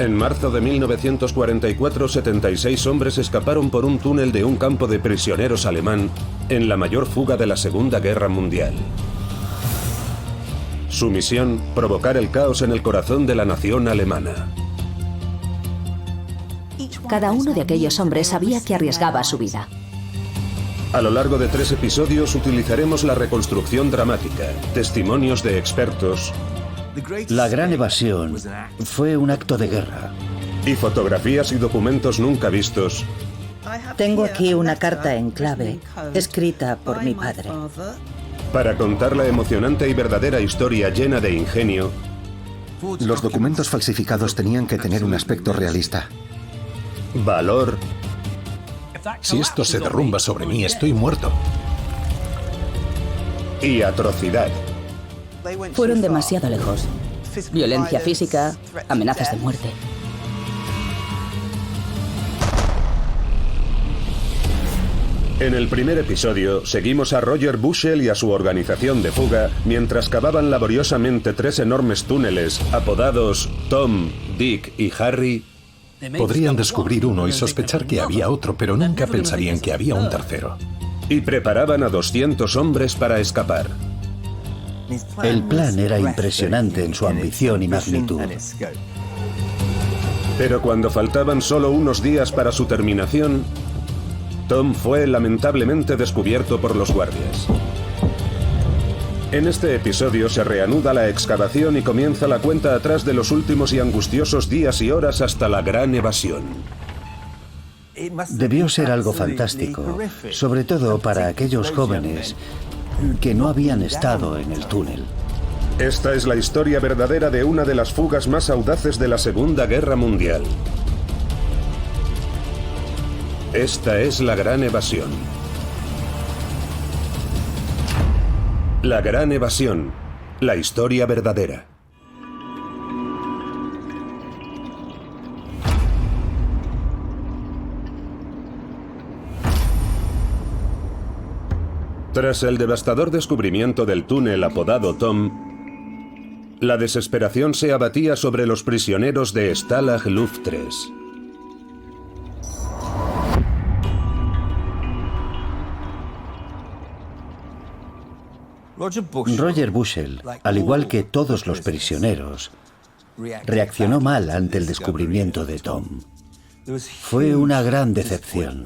En marzo de 1944, 76 hombres escaparon por un túnel de un campo de prisioneros alemán en la mayor fuga de la Segunda Guerra Mundial. Su misión, provocar el caos en el corazón de la nación alemana. Cada uno de aquellos hombres sabía que arriesgaba su vida. A lo largo de 3 episodios utilizaremos la reconstrucción dramática, testimonios de expertos. La Gran Evasión fue un acto de guerra. Y fotografías y documentos nunca vistos. Tengo aquí una carta en clave, escrita por mi padre. Para contar la emocionante y verdadera historia llena de ingenio. Los documentos falsificados tenían que tener un aspecto realista. Valor. Si esto se derrumba sobre mí, estoy muerto. Y atrocidad. Fueron demasiado lejos. Violencia física, amenazas de muerte. En el primer episodio, seguimos a Roger Bushell y a su organización de fuga mientras cavaban laboriosamente 3 enormes túneles, apodados Tom, Dick y Harry. Podrían descubrir uno y sospechar que había otro, pero nunca pensarían que había un tercero. Y preparaban a 200 hombres para escapar. El plan era impresionante en su ambición y magnitud. Pero cuando faltaban solo unos días para su terminación, Tom fue lamentablemente descubierto por los guardias. En este episodio se reanuda la excavación y comienza la cuenta atrás de los últimos y angustiosos días y horas hasta la Gran Evasión. Debió ser algo fantástico, sobre todo para aquellos jóvenes que no habían estado en el túnel. Esta es la historia verdadera de una de las fugas más audaces de la Segunda Guerra Mundial. Esta es la Gran Evasión. La Gran Evasión, la historia verdadera. Tras el devastador descubrimiento del túnel apodado Tom, la desesperación se abatía sobre los prisioneros de Stalag Luft 3. Roger Bushell, al igual que todos los prisioneros, reaccionó mal ante el descubrimiento de Tom. Fue una gran decepción.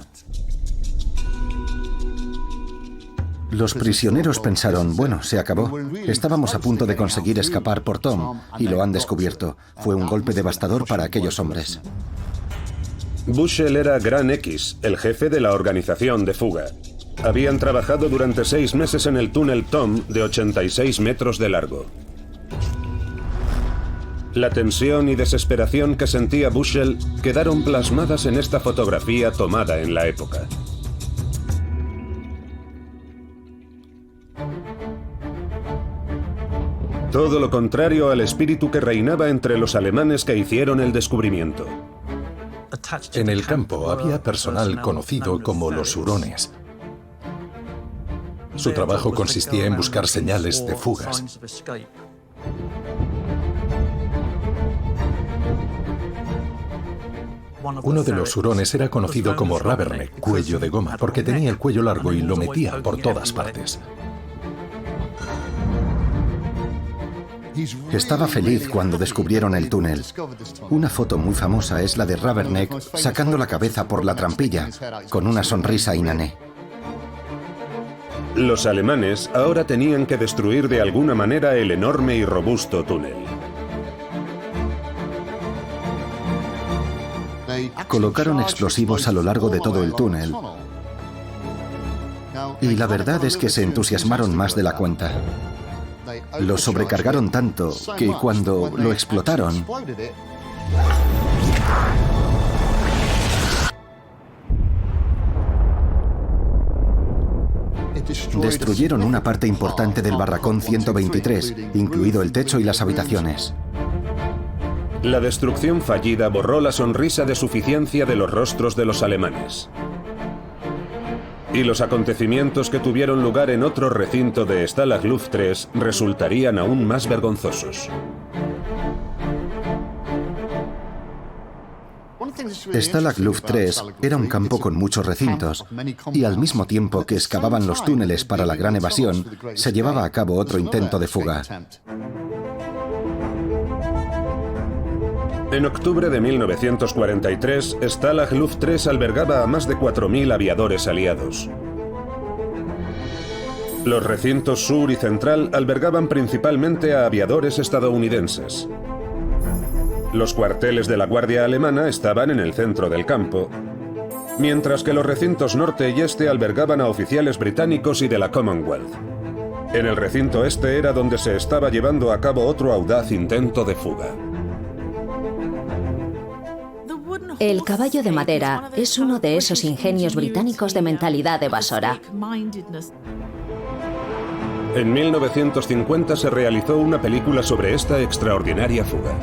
Los prisioneros pensaron, bueno, se acabó. Estábamos a punto de conseguir escapar por Tom y lo han descubierto. Fue un golpe devastador para aquellos hombres. Bushell era Gran X, el jefe de la organización de fuga. Habían trabajado durante 6 meses en el túnel Tom de 86 metros de largo. La tensión y desesperación que sentía Bushell quedaron plasmadas en esta fotografía tomada en la época. Todo lo contrario al espíritu que reinaba entre los alemanes que hicieron el descubrimiento. En el campo había personal conocido como los hurones. Su trabajo consistía en buscar señales de fugas. Uno de los hurones era conocido como Rubberneck, cuello de goma, porque tenía el cuello largo y lo metía por todas partes. Estaba feliz cuando descubrieron el túnel. Una foto muy famosa es la de Rubberneck sacando la cabeza por la trampilla, con una sonrisa inané. Los alemanes ahora tenían que destruir de alguna manera el enorme y robusto túnel. Colocaron explosivos a lo largo de todo el túnel. Y la verdad es que se entusiasmaron más de la cuenta. Lo sobrecargaron tanto que cuando lo explotaron, destruyeron una parte importante del barracón 123, incluido el techo y las habitaciones. La destrucción fallida borró la sonrisa de suficiencia de los rostros de los alemanes. Y los acontecimientos que tuvieron lugar en otro recinto de Stalag Luft 3 resultarían aún más vergonzosos. Stalag Luft 3 era un campo con muchos recintos, y al mismo tiempo que excavaban los túneles para la gran evasión, se llevaba a cabo otro intento de fuga. En octubre de 1943, Stalag Luft 3 albergaba a más de 4.000 aviadores aliados. Los recintos sur y central albergaban principalmente a aviadores estadounidenses. Los cuarteles de la Guardia Alemana estaban en el centro del campo, mientras que los recintos norte y este albergaban a oficiales británicos y de la Commonwealth. En el recinto este era donde se estaba llevando a cabo otro audaz intento de fuga. El caballo de madera es uno de esos ingenios británicos de mentalidad evasora. En 1950 se realizó una película sobre esta extraordinaria fuga.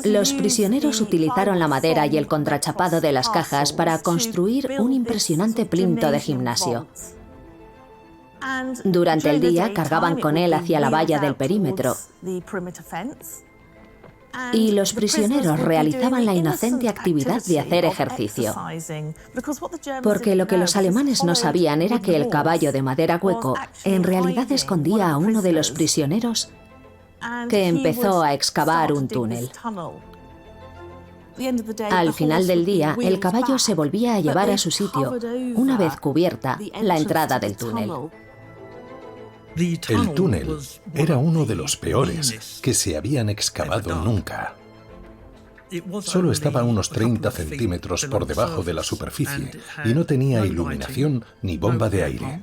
Los prisioneros utilizaron la madera y el contrachapado de las cajas para construir un impresionante plinto de gimnasio. Durante el día cargaban con él hacia la valla del perímetro y los prisioneros realizaban la inocente actividad de hacer ejercicio. Porque lo que los alemanes no sabían era que el caballo de madera hueco en realidad escondía a uno de los prisioneros que empezó a excavar un túnel. Al final del día, el caballo se volvía a llevar a su sitio, una vez cubierta la entrada del túnel. El túnel era uno de los peores que se habían excavado nunca. Solo estaba a unos 30 centímetros por debajo de la superficie y no tenía iluminación ni bomba de aire.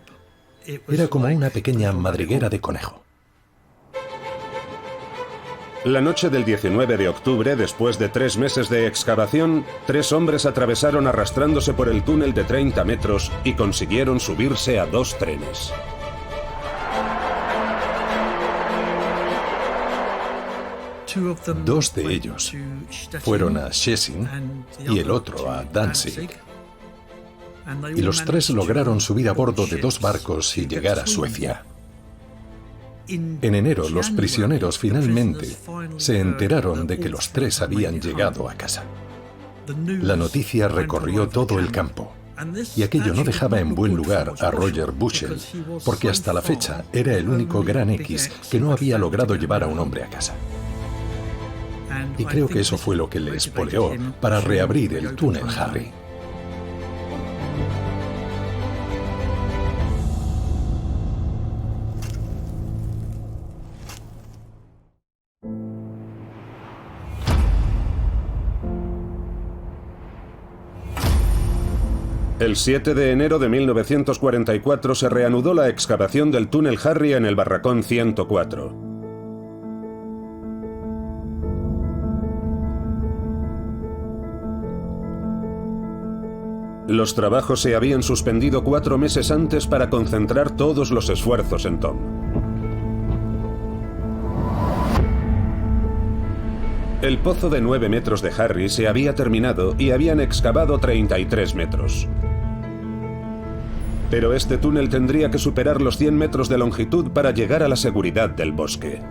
Era como una pequeña madriguera de conejo. La noche del 19 de octubre, después de 3 meses de excavación, 3 hombres atravesaron arrastrándose por el túnel de 30 metros y consiguieron subirse a 2 trenes. Dos de ellos fueron a Szczecin y el otro a Danzig. Y los 3 lograron subir a bordo de 2 barcos y llegar a Suecia. En enero, los prisioneros finalmente se enteraron de que los 3 habían llegado a casa. La noticia recorrió todo el campo. Y aquello no dejaba en buen lugar a Roger Bushell, porque hasta la fecha era el único gran X que no había logrado llevar a un hombre a casa. Y creo que eso fue lo que le espoleó para reabrir el túnel Harry. El 7 de enero de 1944 se reanudó la excavación del túnel Harry en el barracón 104. Los trabajos se habían suspendido 4 meses antes para concentrar todos los esfuerzos en Tom. El pozo de 9 metros de Harry se había terminado y habían excavado 33 metros. Pero este túnel tendría que superar los 100 metros de longitud para llegar a la seguridad del bosque.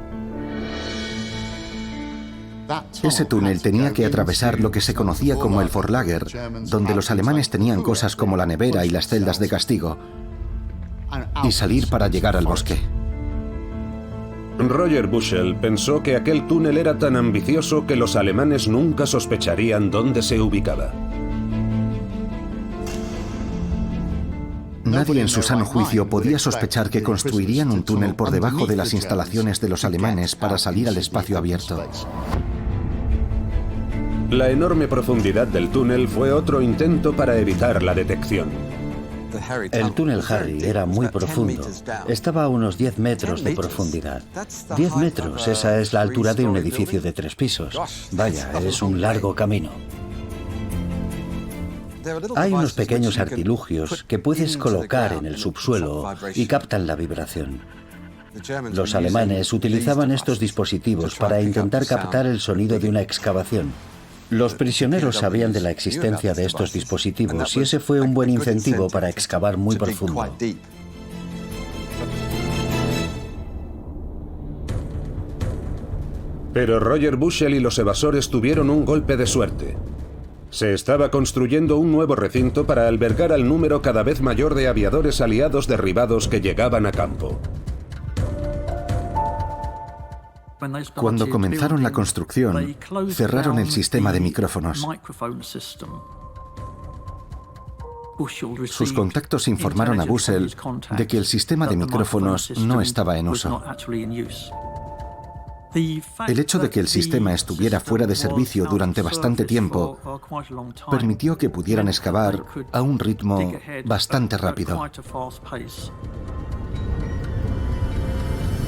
Ese túnel tenía que atravesar lo que se conocía como el Vorlager, donde los alemanes tenían cosas como la nevera y las celdas de castigo, y salir para llegar al bosque. Roger Bushell pensó que aquel túnel era tan ambicioso que los alemanes nunca sospecharían dónde se ubicaba. Nadie en su sano juicio podía sospechar que construirían un túnel por debajo de las instalaciones de los alemanes para salir al espacio abierto. La enorme profundidad del túnel fue otro intento para evitar la detección. El túnel Harry era muy profundo. Estaba a unos 10 metros de profundidad. 10 metros, esa es la altura de un edificio de 3 pisos. Vaya, es un largo camino. Hay unos pequeños artilugios que puedes colocar en el subsuelo y captan la vibración. Los alemanes utilizaban estos dispositivos para intentar captar el sonido de una excavación. Los prisioneros sabían de la existencia de estos dispositivos y ese fue un buen incentivo para excavar muy profundo. Pero Roger Bushell y los evasores tuvieron un golpe de suerte. Se estaba construyendo un nuevo recinto para albergar al número cada vez mayor de aviadores aliados derribados que llegaban a campo. Cuando comenzaron la construcción, cerraron el sistema de micrófonos. Sus contactos informaron a Bushell de que el sistema de micrófonos no estaba en uso. El hecho de que el sistema estuviera fuera de servicio durante bastante tiempo permitió que pudieran excavar a un ritmo bastante rápido.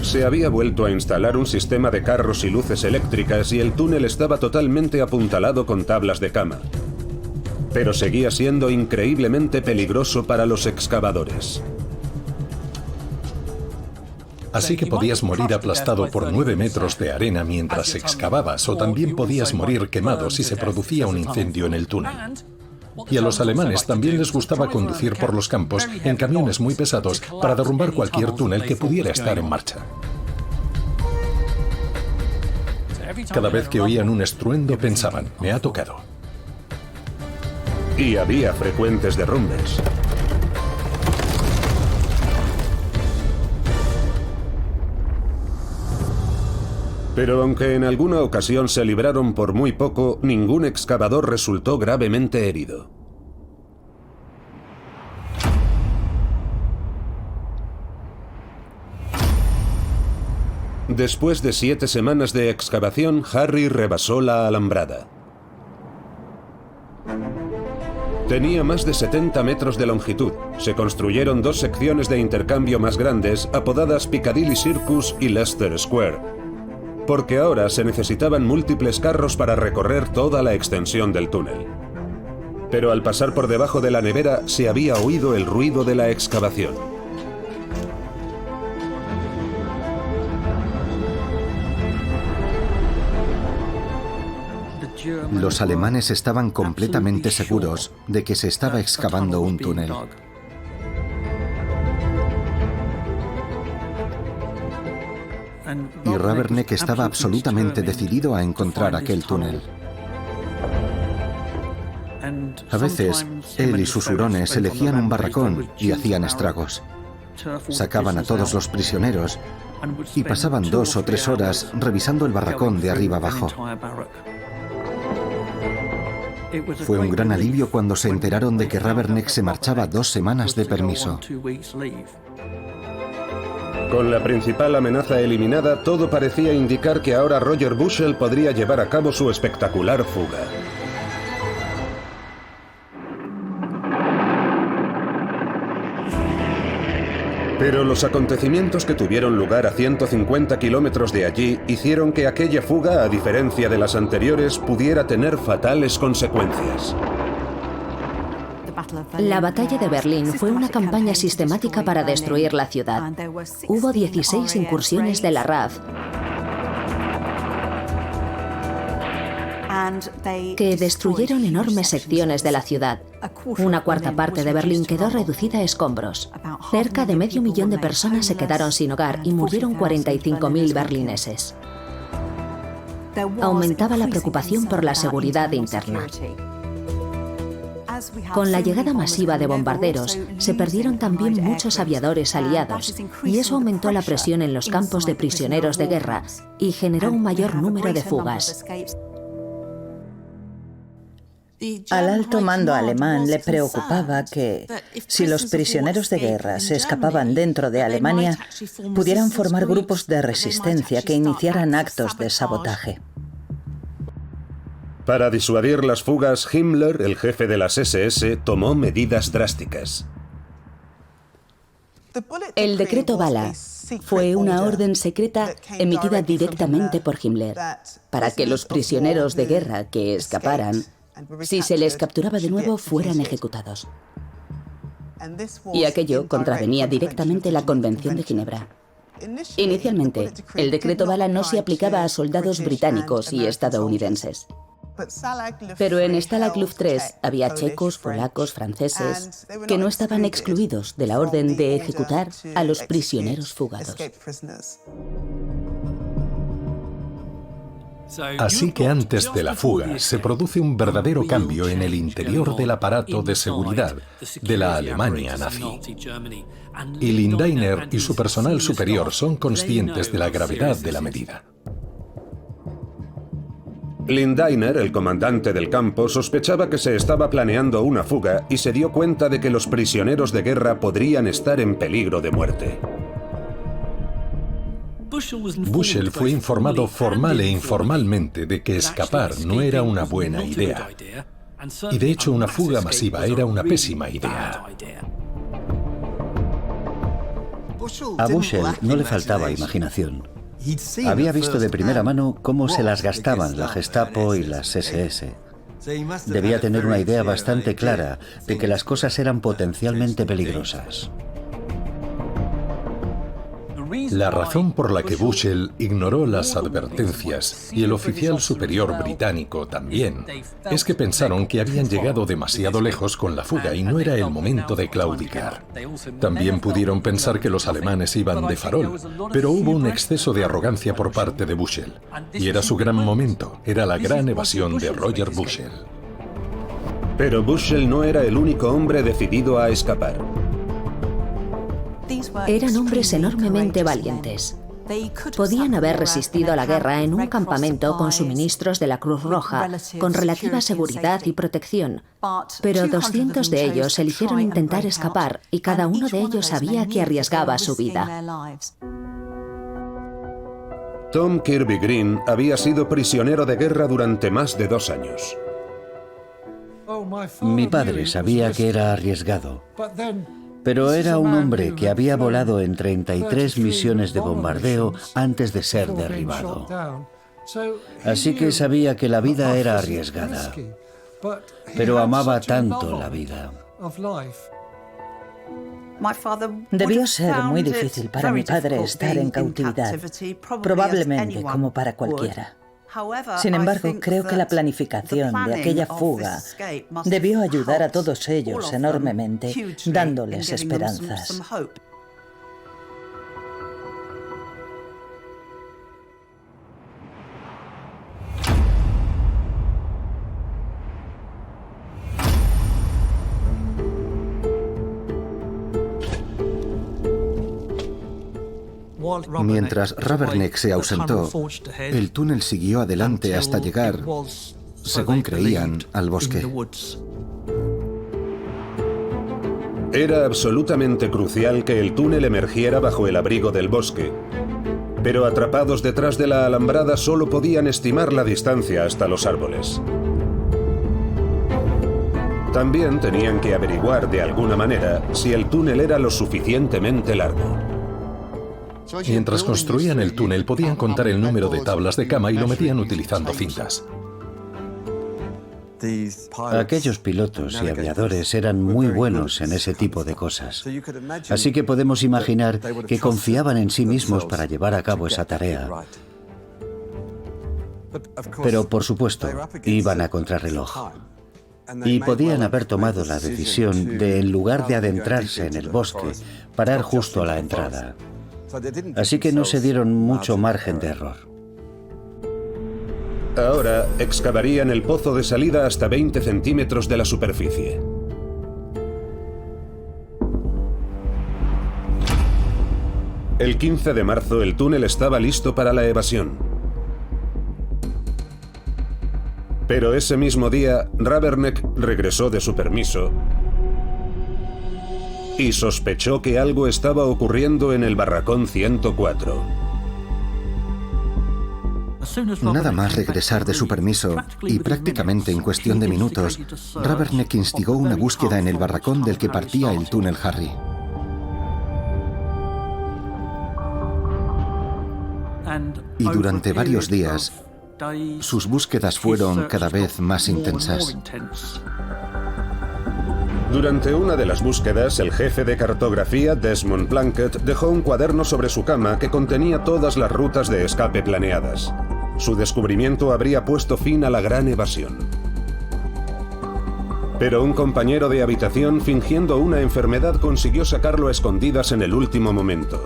Se había vuelto a instalar un sistema de carros y luces eléctricas y el túnel estaba totalmente apuntalado con tablas de cama. Pero seguía siendo increíblemente peligroso para los excavadores. Así que podías morir aplastado por 9 metros de arena mientras excavabas, o también podías morir quemado si se producía un incendio en el túnel. Y a los alemanes también les gustaba conducir por los campos en camiones muy pesados para derrumbar cualquier túnel que pudiera estar en marcha. Cada vez que oían un estruendo pensaban, me ha tocado. Y había frecuentes derrumbes. Pero aunque en alguna ocasión se libraron por muy poco, ningún excavador resultó gravemente herido. Después de 7 semanas de excavación, Harry rebasó la alambrada. Tenía más de 70 metros de longitud. Se construyeron 2 secciones de intercambio más grandes, apodadas Piccadilly Circus y Leicester Square, porque ahora se necesitaban múltiples carros para recorrer toda la extensión del túnel. Pero al pasar por debajo de la nevera se había oído el ruido de la excavación. Los alemanes estaban completamente seguros de que se estaba excavando un túnel. Y Ruberneck estaba absolutamente decidido a encontrar aquel túnel. A veces, él y sus hurones elegían un barracón y hacían estragos. Sacaban a todos los prisioneros y pasaban 2 o 3 horas revisando el barracón de arriba abajo. Fue un gran alivio cuando se enteraron de que Ruberneck se marchaba 2 semanas de permiso. Con la principal amenaza eliminada, todo parecía indicar que ahora Roger Bushell podría llevar a cabo su espectacular fuga. Pero los acontecimientos que tuvieron lugar a 150 kilómetros de allí hicieron que aquella fuga, a diferencia de las anteriores, pudiera tener fatales consecuencias. La batalla de Berlín fue una campaña sistemática para destruir la ciudad. Hubo 16 incursiones de la RAF que destruyeron enormes secciones de la ciudad. Una cuarta parte de Berlín quedó reducida a escombros. Cerca de medio millón de personas se quedaron sin hogar y murieron 45.000 berlineses. Aumentaba la preocupación por la seguridad interna. Con la llegada masiva de bombarderos, se perdieron también muchos aviadores aliados, y eso aumentó la presión en los campos de prisioneros de guerra y generó un mayor número de fugas. Al alto mando alemán le preocupaba que, si los prisioneros de guerra se escapaban dentro de Alemania, pudieran formar grupos de resistencia que iniciaran actos de sabotaje. Para disuadir las fugas, Himmler, el jefe de las SS, tomó medidas drásticas. El decreto Bala fue una orden secreta emitida directamente por Himmler para que los prisioneros de guerra que escaparan, si se les capturaba de nuevo, fueran ejecutados. Y aquello contravenía directamente la Convención de Ginebra. Inicialmente, el decreto Bala no se aplicaba a soldados británicos y estadounidenses. Pero en Stalag Luft 3 había checos, polacos, franceses, que no estaban excluidos de la orden de ejecutar a los prisioneros fugados. Así que antes de la fuga se produce un verdadero cambio en el interior del aparato de seguridad de la Alemania nazi. Y Lindeiner y su personal superior son conscientes de la gravedad de la medida. Lindeiner, el comandante del campo, sospechaba que se estaba planeando una fuga y se dio cuenta de que los prisioneros de guerra podrían estar en peligro de muerte. Bushel fue informado formal e informalmente de que escapar no era una buena idea. Y de hecho una fuga masiva era una pésima idea. A Bushel no le faltaba imaginación. Había visto de primera mano cómo se las gastaban la Gestapo y las SS. Debía tener una idea bastante clara de que las cosas eran potencialmente peligrosas. La razón por la que Bushel ignoró las advertencias, y el oficial superior británico también, es que pensaron que habían llegado demasiado lejos con la fuga y no era el momento de claudicar. También pudieron pensar que los alemanes iban de farol, pero hubo un exceso de arrogancia por parte de Bushel. Y era su gran momento, era la gran evasión de Roger Bushel. Pero Bushel no era el único hombre decidido a escapar. Eran hombres enormemente valientes. Podían haber resistido a la guerra en un campamento con suministros de la Cruz Roja, con relativa seguridad y protección, pero 200 de ellos eligieron intentar escapar y cada uno de ellos sabía que arriesgaba su vida. Tom Kirby Green había sido prisionero de guerra durante más de 2 años. Mi padre sabía que era arriesgado, pero era un hombre que había volado en 33 misiones de bombardeo antes de ser derribado. Así que sabía que la vida era arriesgada, pero amaba tanto la vida. Debió ser muy difícil para mi padre estar en cautividad, probablemente como para cualquiera. Sin embargo, creo que la planificación de aquella fuga debió ayudar a todos ellos enormemente, dándoles esperanzas. Mientras Raberneck se ausentó, el túnel siguió adelante hasta llegar, según creían, al bosque. Era absolutamente crucial que el túnel emergiera bajo el abrigo del bosque, pero atrapados detrás de la alambrada solo podían estimar la distancia hasta los árboles. También tenían que averiguar de alguna manera si el túnel era lo suficientemente largo. Mientras construían el túnel podían contar el número de tablas de cama y lo medían utilizando cintas. Aquellos pilotos y aviadores eran muy buenos en ese tipo de cosas. Así que podemos imaginar que confiaban en sí mismos para llevar a cabo esa tarea. Pero, por supuesto, iban a contrarreloj. Y podían haber tomado la decisión de, en lugar de adentrarse en el bosque, parar justo a la entrada. Así que no se dieron mucho margen de error. Ahora excavarían el pozo de salida hasta 20 centímetros de la superficie. El 15 de marzo el túnel estaba listo para la evasión. Pero ese mismo día, Raberneck regresó de su permiso y sospechó que algo estaba ocurriendo en el barracón 104. Nada más regresar de su permiso, y prácticamente en cuestión de minutos, Raberneck instigó una búsqueda en el barracón del que partía el túnel Harry. Y durante varios días, sus búsquedas fueron cada vez más intensas. Durante una de las búsquedas, el jefe de cartografía, Desmond Plunkett, dejó un cuaderno sobre su cama que contenía todas las rutas de escape planeadas. Su descubrimiento habría puesto fin a la gran evasión. Pero un compañero de habitación, fingiendo una enfermedad, consiguió sacarlo a escondidas en el último momento.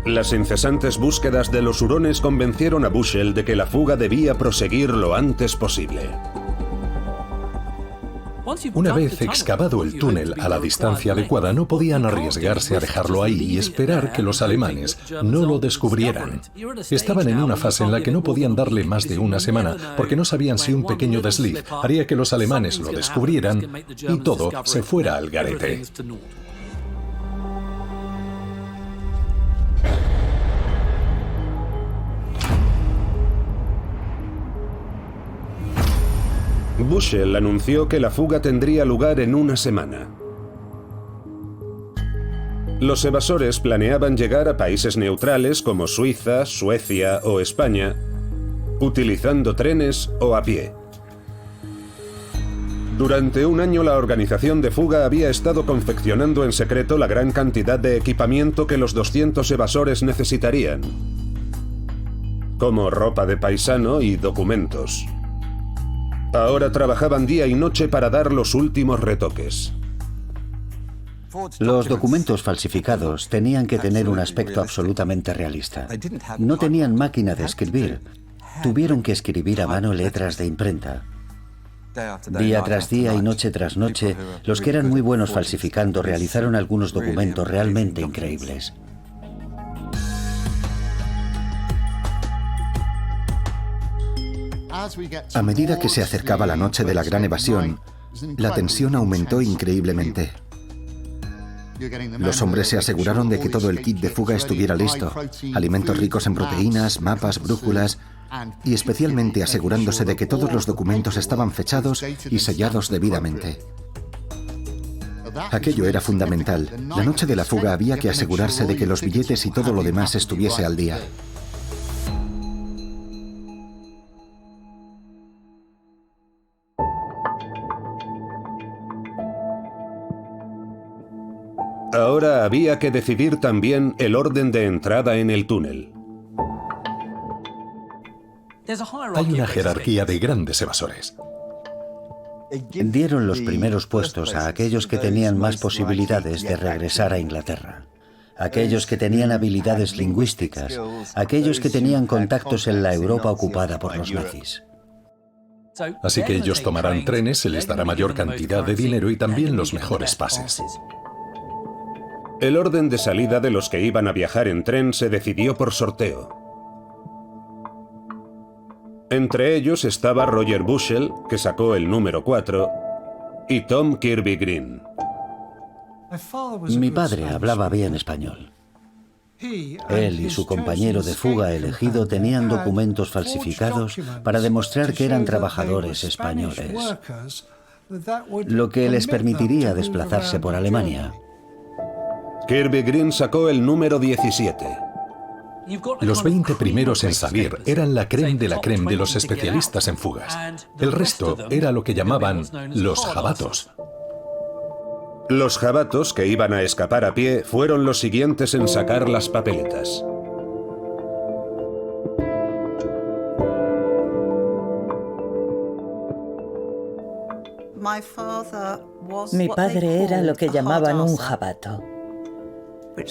Las incesantes búsquedas de los hurones convencieron a Bushell de que la fuga debía proseguir lo antes posible. Una vez excavado el túnel a la distancia adecuada, no podían arriesgarse a dejarlo ahí y esperar que los alemanes no lo descubrieran. Estaban en una fase en la que no podían darle más de una semana, porque no sabían si un pequeño desliz haría que los alemanes lo descubrieran y todo se fuera al garete. Bushell anunció que la fuga tendría lugar en una semana. Los evasores planeaban llegar a países neutrales como Suiza, Suecia o España, utilizando trenes o a pie. Durante un año la organización de fuga había estado confeccionando en secreto la gran cantidad de equipamiento que los 200 evasores necesitarían, como ropa de paisano y documentos. Ahora trabajaban día y noche para dar los últimos retoques. Los documentos falsificados tenían que tener un aspecto absolutamente realista. No tenían máquina de escribir. Tuvieron que escribir a mano letras de imprenta. Día tras día y noche tras noche, los que eran muy buenos falsificando realizaron algunos documentos realmente increíbles. A medida que se acercaba la noche de la gran evasión, la tensión aumentó increíblemente. Los hombres se aseguraron de que todo el kit de fuga estuviera listo, alimentos ricos en proteínas, mapas, brújulas, y especialmente asegurándose de que todos los documentos estaban fechados y sellados debidamente. Aquello era fundamental. La noche de la fuga había que asegurarse de que los billetes y todo lo demás estuviese al día. Ahora había que decidir también el orden de entrada en el túnel. Hay una jerarquía de grandes evasores. Dieron los primeros puestos a aquellos que tenían más posibilidades de regresar a Inglaterra. Aquellos que tenían habilidades lingüísticas, aquellos que tenían contactos en la Europa ocupada por los nazis. Así que ellos tomarán trenes, se les dará mayor cantidad de dinero y también los mejores pases. El orden de salida de los que iban a viajar en tren se decidió por sorteo. Entre ellos estaba Roger Bushell, que sacó el número 4, y Tom Kirby Green. Mi padre hablaba bien español. Él y su compañero de fuga elegido tenían documentos falsificados para demostrar que eran trabajadores españoles, lo que les permitiría desplazarse por Alemania. Kirby Green sacó el número 17. Los 20 primeros en salir eran la crème de los especialistas en fugas. El resto era lo que llamaban los jabatos. Los jabatos, que iban a escapar a pie, fueron los siguientes en sacar las papeletas. Mi padre era lo que llamaban un jabato,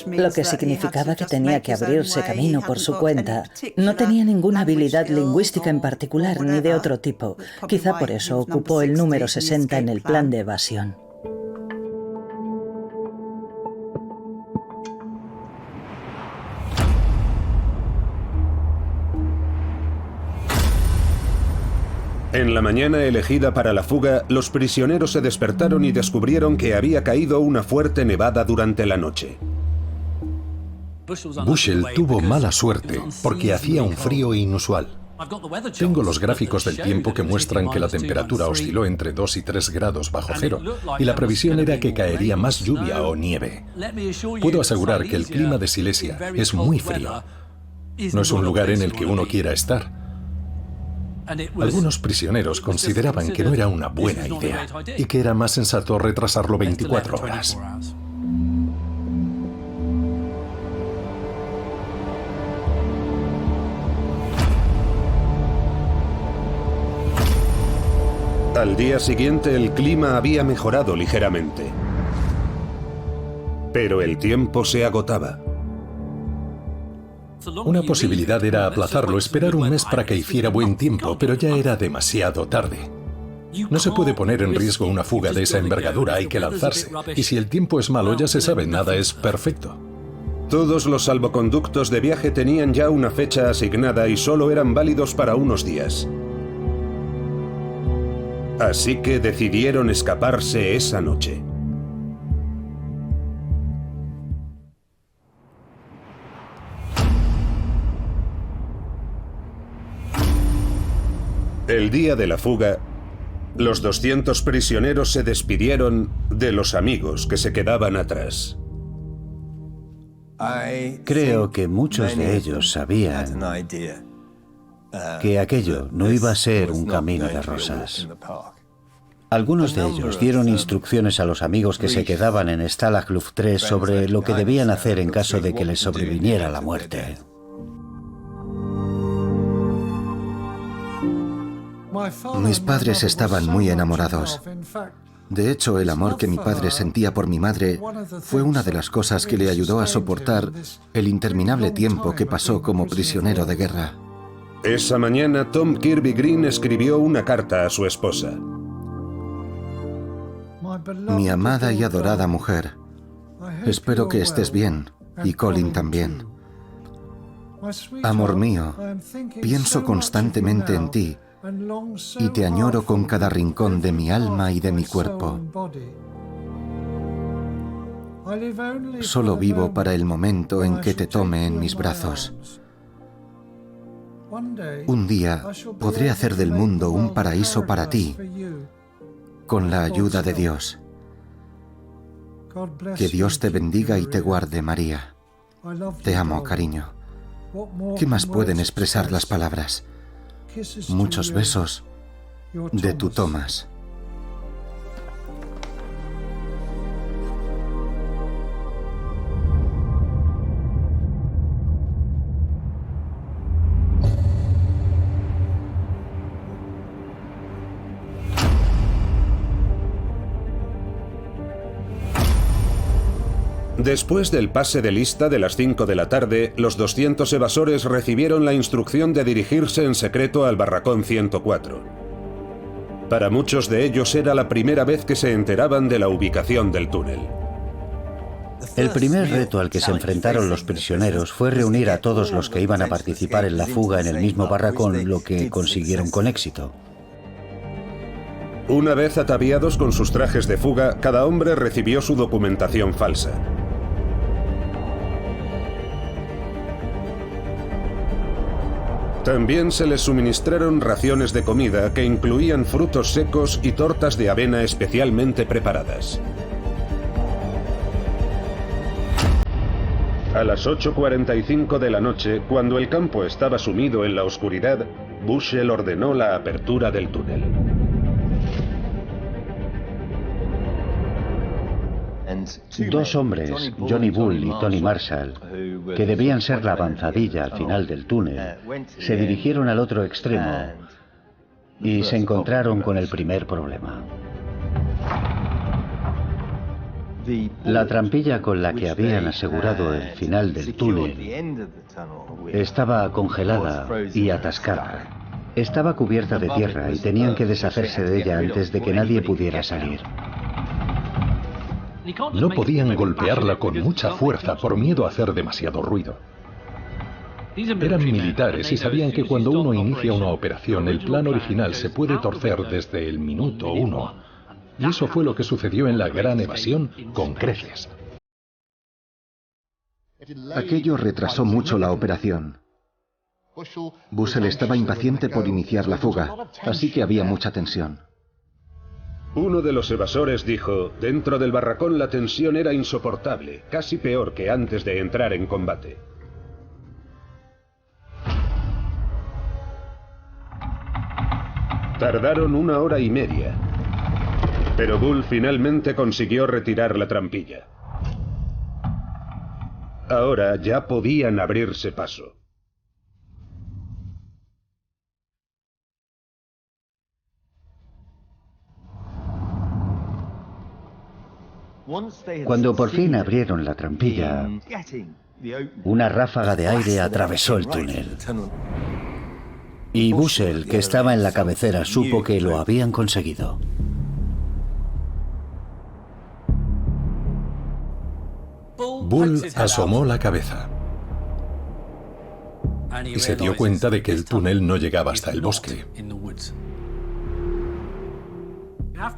lo que significaba que tenía que abrirse camino por su cuenta. No tenía ninguna habilidad lingüística en particular ni de otro tipo. Quizá por eso ocupó el número 60 en el plan de evasión. En la mañana elegida para la fuga, los prisioneros se despertaron y descubrieron que había caído una fuerte nevada durante la noche. Bushell tuvo mala suerte porque hacía un frío inusual. Tengo los gráficos del tiempo que muestran que la temperatura osciló entre 2 y 3 grados bajo cero y la previsión era que caería más lluvia o nieve. Puedo asegurar que el clima de Silesia es muy frío. No es un lugar en el que uno quiera estar. Algunos prisioneros consideraban que no era una buena idea y que era más sensato retrasarlo 24 horas. Al día siguiente el clima había mejorado ligeramente. Pero el tiempo se agotaba. Una posibilidad era aplazarlo, esperar un mes para que hiciera buen tiempo, pero ya era demasiado tarde. No se puede poner en riesgo una fuga de esa envergadura, hay que lanzarse. Y si el tiempo es malo, ya se sabe, nada es perfecto. Todos los salvoconductos de viaje tenían ya una fecha asignada y solo eran válidos para unos días. Así que decidieron escaparse esa noche. El día de la fuga, los 200 prisioneros se despidieron de los amigos que se quedaban atrás. Creo que muchos de ellos sabían que aquello no iba a ser un camino de rosas. Algunos de ellos dieron instrucciones a los amigos que se quedaban en Stalag Luft 3 sobre lo que debían hacer en caso de que les sobreviniera la muerte. Mis padres estaban muy enamorados. De hecho, el amor que mi padre sentía por mi madre fue una de las cosas que le ayudó a soportar el interminable tiempo que pasó como prisionero de guerra. Esa mañana, Tom Kirby Green escribió una carta a su esposa. Mi amada y adorada mujer, espero que estés bien, y Colin también. Amor mío, pienso constantemente en ti, y te añoro con cada rincón de mi alma y de mi cuerpo. Solo vivo para el momento en que te tome en mis brazos. Un día podré hacer del mundo un paraíso para ti, con la ayuda de Dios. Que Dios te bendiga y te guarde, María. Te amo, cariño. ¿Qué más pueden expresar las palabras? Muchos besos de tu Thomas. Después del pase de lista de las 5 de la tarde, los 200 evasores recibieron la instrucción de dirigirse en secreto al barracón 104. Para muchos de ellos era la primera vez que se enteraban de la ubicación del túnel. El primer reto al que se enfrentaron los prisioneros fue reunir a todos los que iban a participar en la fuga en el mismo barracón, lo que consiguieron con éxito. Una vez ataviados con sus trajes de fuga, cada hombre recibió su documentación falsa. También se les suministraron raciones de comida que incluían frutos secos y tortas de avena especialmente preparadas. A las 8:45 de la noche, cuando el campo estaba sumido en la oscuridad, Bushell ordenó la apertura del túnel. Dos hombres, Johnny Bull y Tony Marshall, que debían ser la avanzadilla al final del túnel, se dirigieron al otro extremo y se encontraron con el primer problema. La trampilla con la que habían asegurado el final del túnel estaba congelada y atascada. Estaba cubierta de tierra y tenían que deshacerse de ella antes de que nadie pudiera salir. No podían golpearla con mucha fuerza por miedo a hacer demasiado ruido. Eran militares y sabían que cuando uno inicia una operación, el plan original se puede torcer desde el minuto 1. Y eso fue lo que sucedió en la gran evasión con creces. Aquello retrasó mucho la operación. Bushell estaba impaciente por iniciar la fuga, así que había mucha tensión. Uno de los evasores dijo, dentro del barracón la tensión era insoportable, casi peor que antes de entrar en combate. Tardaron 1 hora y media, pero Bull finalmente consiguió retirar la trampilla. Ahora ya podían abrirse paso. Cuando por fin abrieron la trampilla, Una ráfaga de aire atravesó el túnel. Y Bushell, que estaba en la cabecera, supo que lo habían conseguido. Bull asomó la cabeza y se dio cuenta de que el túnel no llegaba hasta el bosque.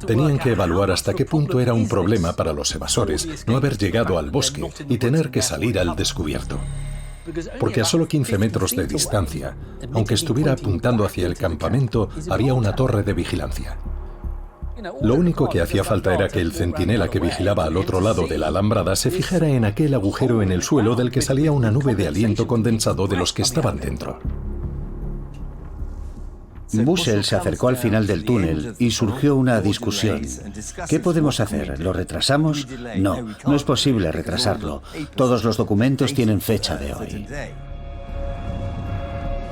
Tenían que evaluar hasta qué punto era un problema para los evasores no haber llegado al bosque y tener que salir al descubierto. Porque a solo 15 metros de distancia, aunque estuviera apuntando hacia el campamento, había una torre de vigilancia. Lo único que hacía falta era que el centinela que vigilaba al otro lado de la alambrada se fijara en aquel agujero en el suelo del que salía una nube de aliento condensado de los que estaban dentro. Bushell se acercó al final del túnel y surgió una discusión. ¿Qué podemos hacer? ¿Lo retrasamos? No, no es posible retrasarlo. Todos los documentos tienen fecha de hoy.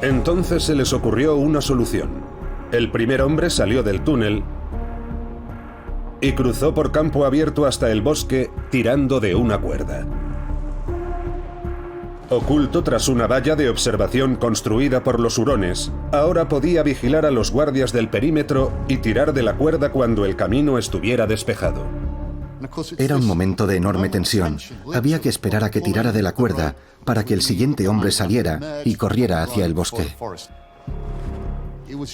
Entonces se les ocurrió una solución. El primer hombre salió del túnel y cruzó por campo abierto hasta el bosque tirando de una cuerda. Oculto tras una valla de observación construida por los hurones, ahora podía vigilar a los guardias del perímetro y tirar de la cuerda cuando el camino estuviera despejado. Era un momento de enorme tensión. Había que esperar a que tirara de la cuerda para que el siguiente hombre saliera y corriera hacia el bosque.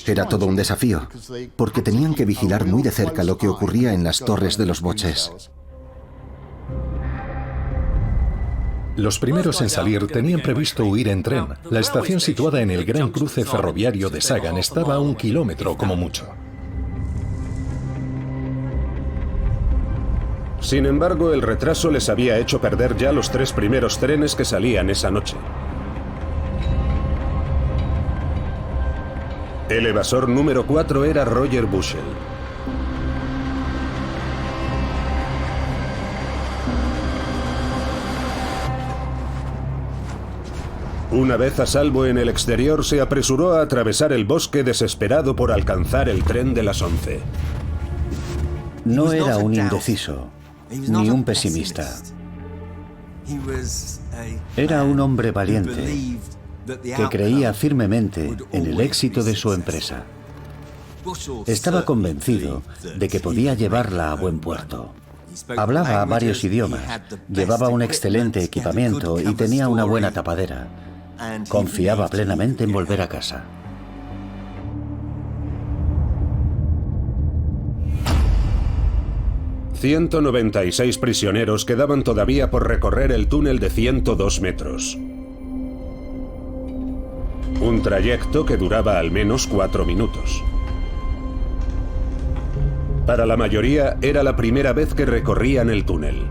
Era todo un desafío, porque tenían que vigilar muy de cerca lo que ocurría en las torres de los boches. Los primeros en salir tenían previsto huir en tren. La estación situada en el gran cruce ferroviario de Sagan estaba a 1 kilómetro como mucho. Sin embargo, el retraso les había hecho perder ya los 3 primeros trenes que salían esa noche. El evasor número 4 era Roger Bushell. Una vez a salvo en el exterior, se apresuró a atravesar el bosque desesperado por alcanzar el tren de las 11. No era un indeciso, ni un pesimista. Era un hombre valiente que creía firmemente en el éxito de su empresa. Estaba convencido de que podía llevarla a buen puerto. Hablaba varios idiomas, llevaba un excelente equipamiento y tenía una buena tapadera. Confiaba plenamente en volver a casa. «196 prisioneros quedaban todavía por recorrer el túnel de 102 metros. Un trayecto que duraba al menos 4 minutos. Para la mayoría era la primera vez que recorrían el túnel.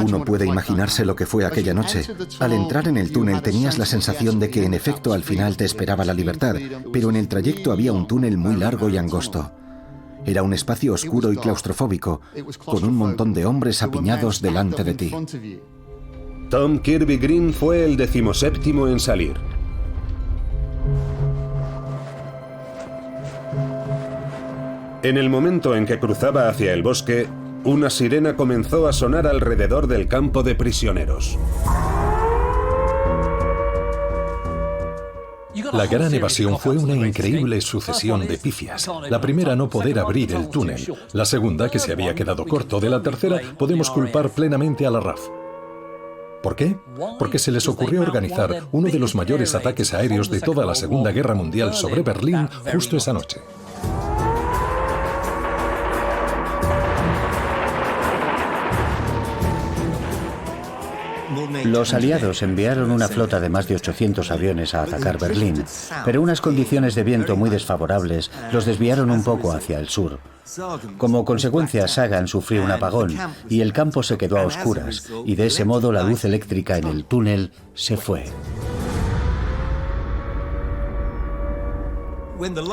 Uno puede imaginarse lo que fue aquella noche. Al entrar en el túnel tenías la sensación de que en efecto al final te esperaba la libertad, pero en el trayecto había un túnel muy largo y angosto. Era un espacio oscuro y claustrofóbico, con un montón de hombres apiñados delante de ti. Tom Kirby Green fue el 17º en salir. En el momento en que cruzaba hacia el bosque, una sirena comenzó a sonar alrededor del campo de prisioneros. La gran evasión fue una increíble sucesión de pifias. La primera, no poder abrir el túnel. La segunda, que se había quedado corto. De la tercera, podemos culpar plenamente a la RAF. ¿Por qué? Porque se les ocurrió organizar uno de los mayores ataques aéreos de toda la Segunda Guerra Mundial sobre Berlín justo esa noche. Los aliados enviaron una flota de más de 800 aviones a atacar Berlín, pero unas condiciones de viento muy desfavorables los desviaron un poco hacia el sur. Como consecuencia, Sagan sufrió un apagón y el campo se quedó a oscuras, y de ese modo la luz eléctrica en el túnel se fue.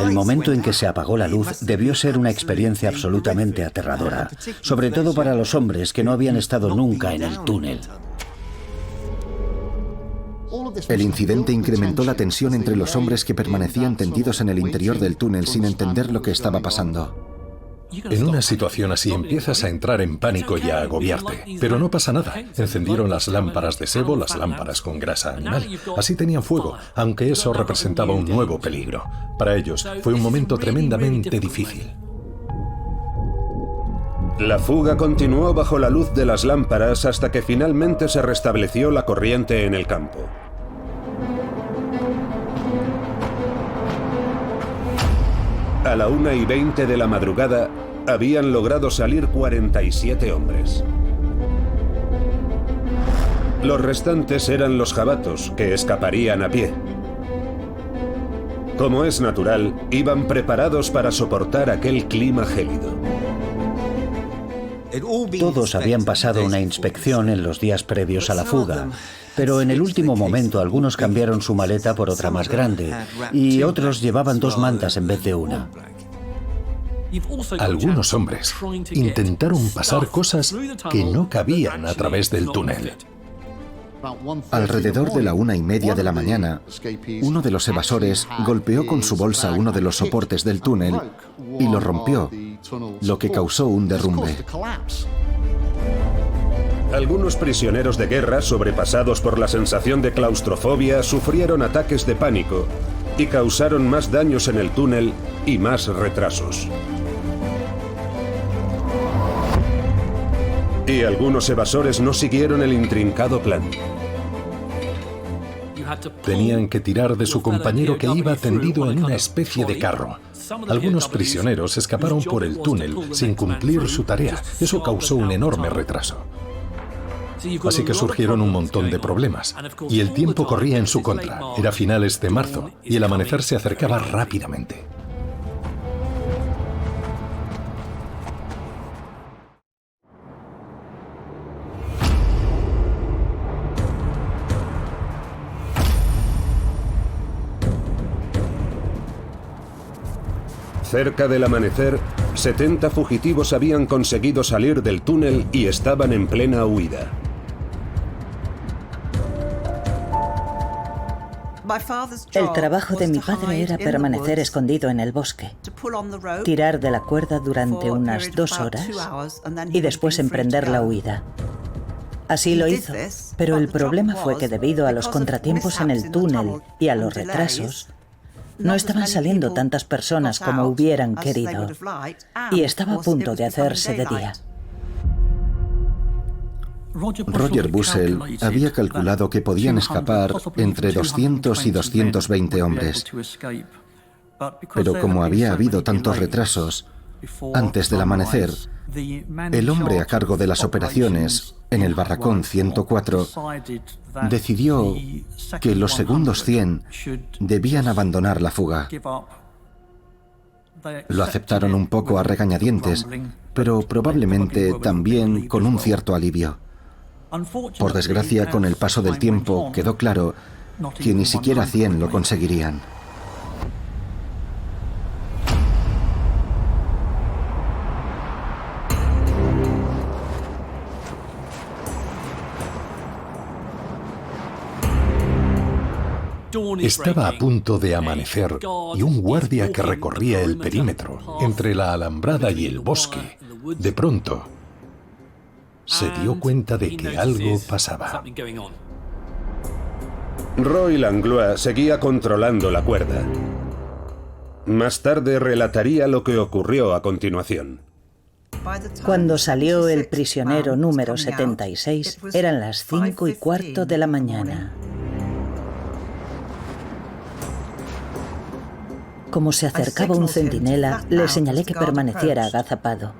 El momento en que se apagó la luz debió ser una experiencia absolutamente aterradora, sobre todo para los hombres que no habían estado nunca en el túnel. El incidente incrementó la tensión entre los hombres que permanecían tendidos en el interior del túnel sin entender lo que estaba pasando. En una situación así empiezas a entrar en pánico y a agobiarte. Pero no pasa nada. Encendieron las lámparas de sebo, las lámparas con grasa animal. Así tenían fuego, aunque eso representaba un nuevo peligro. Para ellos fue un momento tremendamente difícil. La fuga continuó bajo la luz de las lámparas hasta que finalmente se restableció la corriente en el campo. A la 1:20 de la madrugada, habían logrado salir 47 hombres. Los restantes eran los jabatos, que escaparían a pie. Como es natural, iban preparados para soportar aquel clima gélido. Todos habían pasado una inspección en los días previos a la fuga, pero en el último momento algunos cambiaron su maleta por otra más grande y otros llevaban 2 mantas en vez de una. Algunos hombres intentaron pasar cosas que no cabían a través del túnel. Alrededor de la 1:30 de la mañana, uno de los evasores golpeó con su bolsa uno de los soportes del túnel y lo rompió, lo que causó un derrumbe. Algunos prisioneros de guerra, sobrepasados por la sensación de claustrofobia, sufrieron ataques de pánico y causaron más daños en el túnel y más retrasos. Y algunos evasores no siguieron el intrincado plan. Tenían que tirar de su compañero que iba tendido en una especie de carro. Algunos prisioneros escaparon por el túnel sin cumplir su tarea. Eso causó un enorme retraso. Así que surgieron un montón de problemas. Y el tiempo corría en su contra. Era finales de marzo y el amanecer se acercaba rápidamente. Cerca del amanecer, 70 fugitivos habían conseguido salir del túnel y estaban en plena huida. El trabajo de mi padre era permanecer escondido en el bosque, tirar de la cuerda durante unas 2 horas y después emprender la huida. Así lo hizo, pero el problema fue que debido a los contratiempos en el túnel y a los retrasos, no estaban saliendo tantas personas como hubieran querido, y estaba a punto de hacerse de día. Roger Bussell había calculado que podían escapar entre 200 y 220 hombres. Pero como había habido tantos retrasos, antes del amanecer, el hombre a cargo de las operaciones en el barracón 104 decidió que los segundos 100 debían abandonar la fuga. Lo aceptaron un poco a regañadientes, pero probablemente también con un cierto alivio. Por desgracia, con el paso del tiempo quedó claro que ni siquiera 100 lo conseguirían. Estaba a punto de amanecer y un guardia que recorría el perímetro entre la alambrada y el bosque, de pronto, se dio cuenta de que algo pasaba. Roy Langlois seguía controlando la cuerda. Más tarde relataría lo que ocurrió a continuación. Cuando salió el prisionero número 76, eran las 5:15 de la mañana. Como se acercaba un centinela, le señalé que permaneciera agazapado.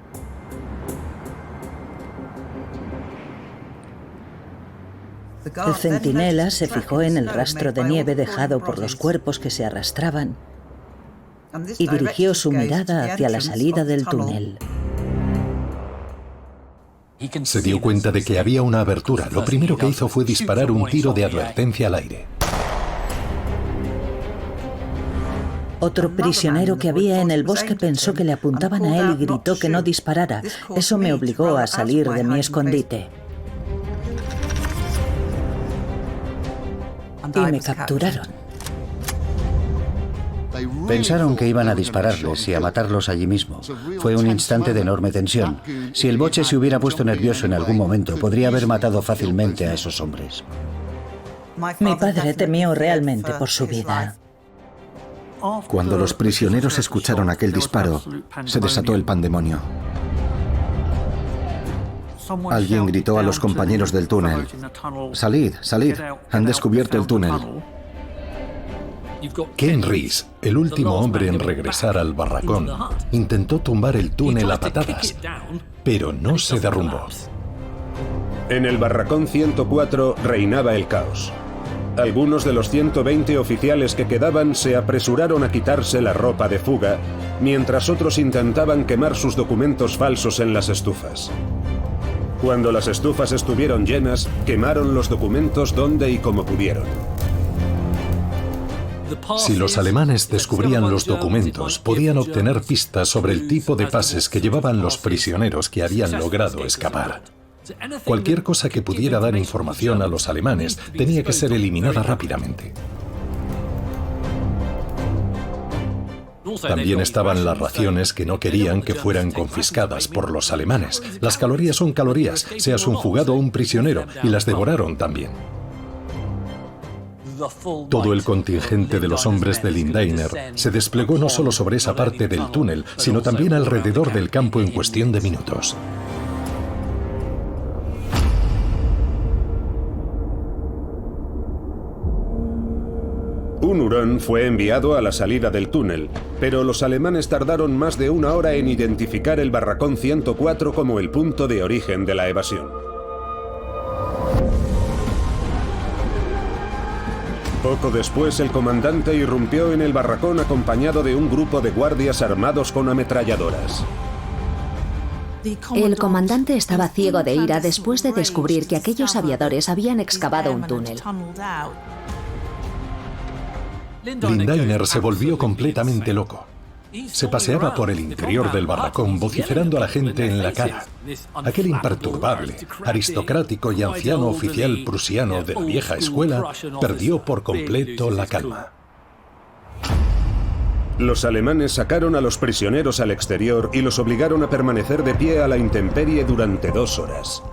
El centinela se fijó en el rastro de nieve dejado por los cuerpos que se arrastraban y dirigió su mirada hacia la salida del túnel. Se dio cuenta de que había una abertura. Lo primero que hizo fue disparar un tiro de advertencia al aire. Otro prisionero que había en el bosque pensó que le apuntaban a él y gritó que no disparara. Eso me obligó a salir de mi escondite. Y me capturaron. Pensaron que iban a dispararles y a matarlos allí mismo. Fue un instante de enorme tensión. Si el boche se hubiera puesto nervioso en algún momento, podría haber matado fácilmente a esos hombres. Mi padre temió realmente por su vida. Cuando los prisioneros escucharon aquel disparo, se desató el pandemonio. Alguien gritó a los compañeros del túnel: «Salid, salid, han descubierto el túnel». Ken Reese, el último hombre en regresar al barracón, intentó tumbar el túnel a patadas, pero no se derrumbó. En el barracón 104 reinaba el caos. Algunos de los 120 oficiales que quedaban se apresuraron a quitarse la ropa de fuga, mientras otros intentaban quemar sus documentos falsos en las estufas. Cuando las estufas estuvieron llenas, quemaron los documentos donde y como pudieron. Si los alemanes descubrían los documentos, podían obtener pistas sobre el tipo de pases que llevaban los prisioneros que habían logrado escapar. Cualquier cosa que pudiera dar información a los alemanes tenía que ser eliminada rápidamente. También estaban las raciones que no querían que fueran confiscadas por los alemanes. Las calorías son calorías, seas un fugado o un prisionero, y las devoraron también. Todo el contingente de los hombres de Lindiner se desplegó no solo sobre esa parte del túnel, sino también alrededor del campo en cuestión de minutos. Un hurón fue enviado a la salida del túnel, pero los alemanes tardaron más de 1 hora en identificar el barracón 104 como el punto de origen de la evasión. Poco después, el comandante irrumpió en el barracón acompañado de un grupo de guardias armados con ametralladoras. El comandante estaba ciego de ira después de descubrir que aquellos aviadores habían excavado un túnel. Lindiner se volvió completamente loco. Se paseaba por el interior del barracón vociferando a la gente en la cara. Aquel imperturbable, aristocrático y anciano oficial prusiano de la vieja escuela perdió por completo la calma. Los alemanes sacaron a los prisioneros al exterior y los obligaron a permanecer de pie a la intemperie durante 2 horas.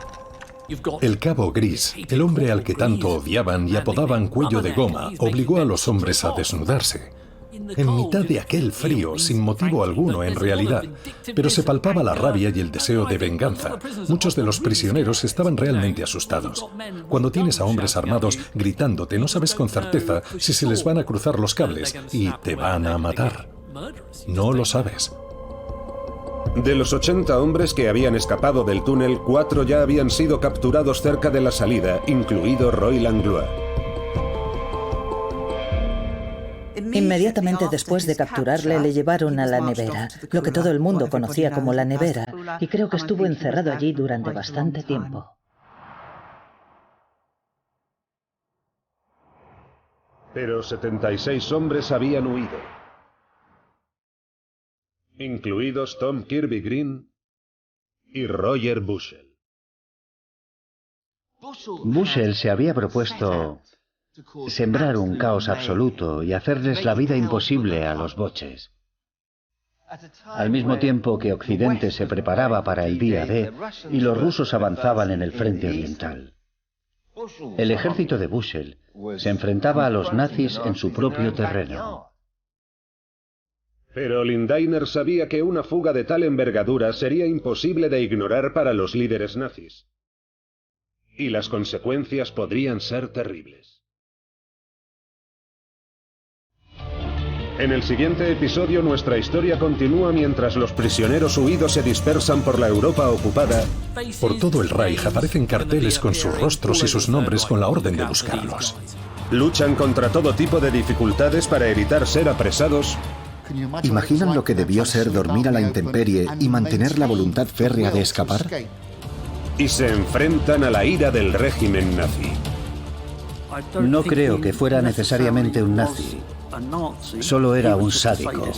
El cabo Gris, el hombre al que tanto odiaban y apodaban cuello de goma, obligó a los hombres a desnudarse. En mitad de aquel frío, sin motivo alguno en realidad, pero se palpaba la rabia y el deseo de venganza. Muchos de los prisioneros estaban realmente asustados. Cuando tienes a hombres armados gritándote, no sabes con certeza si se les van a cruzar los cables y te van a matar. No lo sabes. De los 80 hombres que habían escapado del túnel, 4 ya habían sido capturados cerca de la salida, incluido Roy Langlois. Inmediatamente después de capturarle, le llevaron a la nevera, lo que todo el mundo conocía como la nevera, y creo que estuvo encerrado allí durante bastante tiempo. Pero 76 hombres habían huido, incluidos Tom Kirby Green y Roger Bushell. Bushell se había propuesto sembrar un caos absoluto y hacerles la vida imposible a los boches. Al mismo tiempo que Occidente se preparaba para el día D y los rusos avanzaban en el frente oriental. El ejército de Bushell se enfrentaba a los nazis en su propio terreno. Pero Lindiner sabía que una fuga de tal envergadura sería imposible de ignorar para los líderes nazis. Y las consecuencias podrían ser terribles. En el siguiente episodio nuestra historia continúa mientras los prisioneros huidos se dispersan por la Europa ocupada. Por todo el Reich aparecen carteles con sus rostros y sus nombres con la orden de buscarlos. Luchan contra todo tipo de dificultades para evitar ser apresados. ¿Imaginan lo que debió ser dormir a la intemperie y mantener la voluntad férrea de escapar? Y se enfrentan a la ira del régimen nazi. No creo que fuera necesariamente un nazi. Solo era un sádico.